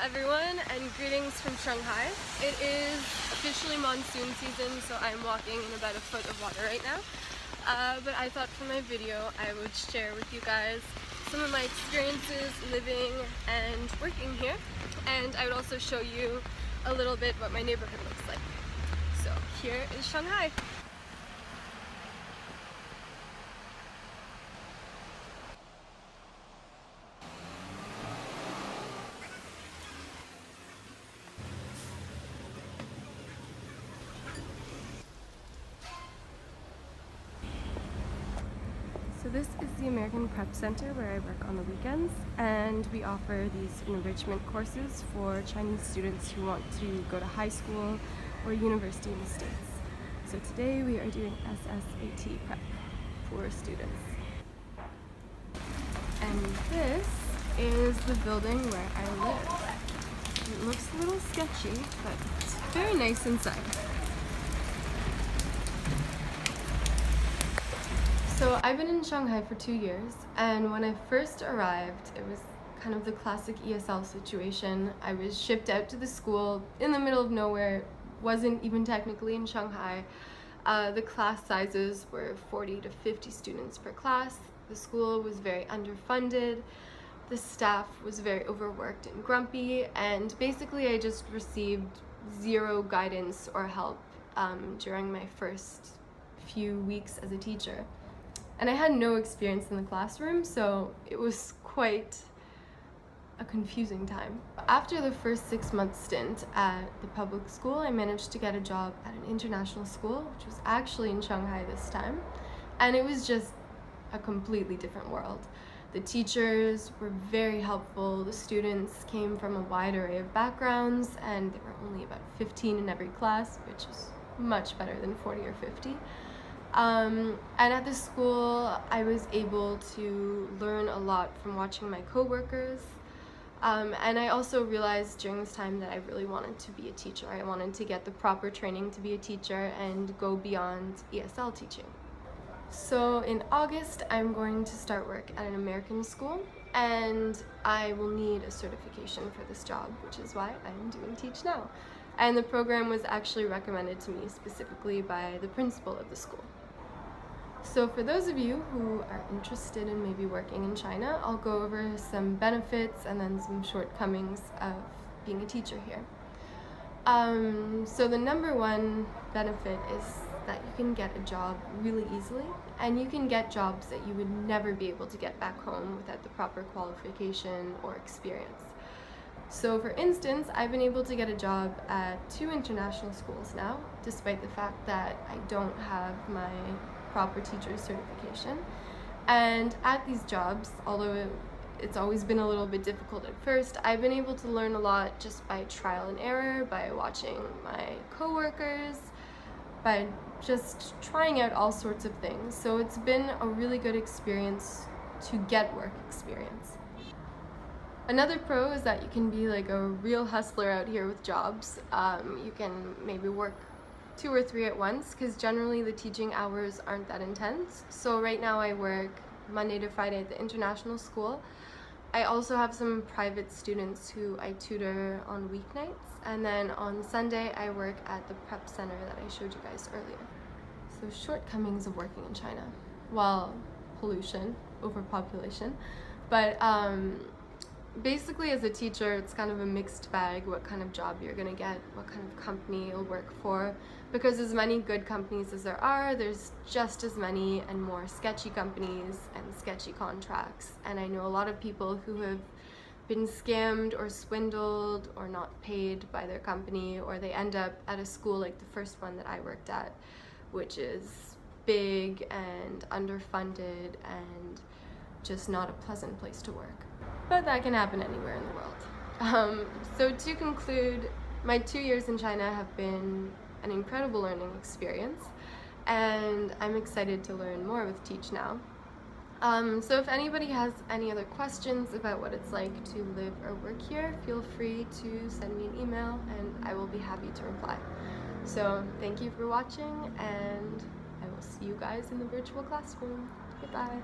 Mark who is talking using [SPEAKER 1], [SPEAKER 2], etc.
[SPEAKER 1] everyone, and greetings from Shanghai. It is officially monsoon season, so I'm walking in about a foot of water right now. But I thought for my video I would share with you guys some of my experiences living and working here, and I would also show you a little bit what my neighborhood looks like. So here is Shanghai. So this is the American Prep Center where I work on the weekends, and we offer these enrichment courses for Chinese students who want to go to high school or university in the States. So today we are doing SSAT prep for students. And this is the building where I live. It looks a little sketchy, but it's very nice inside. So I've been in Shanghai for 2 years, and when I first arrived, it was kind of the classic ESL situation. I was shipped out to the school in the middle of nowhere, wasn't even technically in Shanghai. The class sizes were 40 to 50 students per class. The school was very underfunded. The staff was very overworked and grumpy, and basically I just received zero guidance or help during my first few weeks as a teacher. And I had no experience in the classroom, so it was quite a confusing time. After the first 6-month stint at the public school, I managed to get a job at an international school, which was actually in Shanghai this time. And it was just a completely different world. The teachers were very helpful, the students came from a wide array of backgrounds, and there were only about 15 in every class, which is much better than 40 or 50. And at the school, I was able to learn a lot from watching my coworkers. And I also realized during this time that I really wanted to be a teacher. I wanted to get the proper training to be a teacher and go beyond ESL teaching. So in August, I'm going to start work at an American school, and I will need a certification for this job, which is why I'm doing Teach Now. And the program was actually recommended to me specifically by the principal of the school. So for those of you who are interested in maybe working in China, I'll go over some benefits and then some shortcomings of being a teacher here. So the number one benefit is that you can get a job really easily, and you can get jobs that you would never be able to get back home without the proper qualification or experience. So for instance, I've been able to get a job at 2 international schools now, despite the fact that I don't have my proper teacher certification. And at these jobs, although it's always been a little bit difficult at first, I've been able to learn a lot just by trial and error, by watching my coworkers, by just trying out all sorts of things. So it's been a really good experience to get work experience. Another pro is that you can be like a real hustler out here with jobs. You can maybe work 2 or 3 at once, because generally the teaching hours aren't that intense. So right now I work Monday to Friday at the international school. I also have some private students who I tutor on weeknights, and then on Sunday I work at the prep center that I showed you guys earlier. So shortcomings of working in China. Well, pollution, overpopulation, but basically as a teacher it's kind of a mixed bag what kind of job you're gonna get, what kind of company you'll work for, because as many good companies as there are, there's just as many and more sketchy companies and sketchy contracts. And I know a lot of people who have been scammed or swindled or not paid by their company, or they end up at a school like the first one that I worked at, which is big and underfunded and just not a pleasant place to work. But that can happen anywhere in the world. So to conclude, my 2 years in China have been an incredible learning experience, and I'm excited to learn more with Teach Now. So if anybody has any other questions about what it's like to live or work here, feel free to send me an email and I will be happy to reply. So thank you for watching, and I will see you guys in the virtual classroom. Goodbye.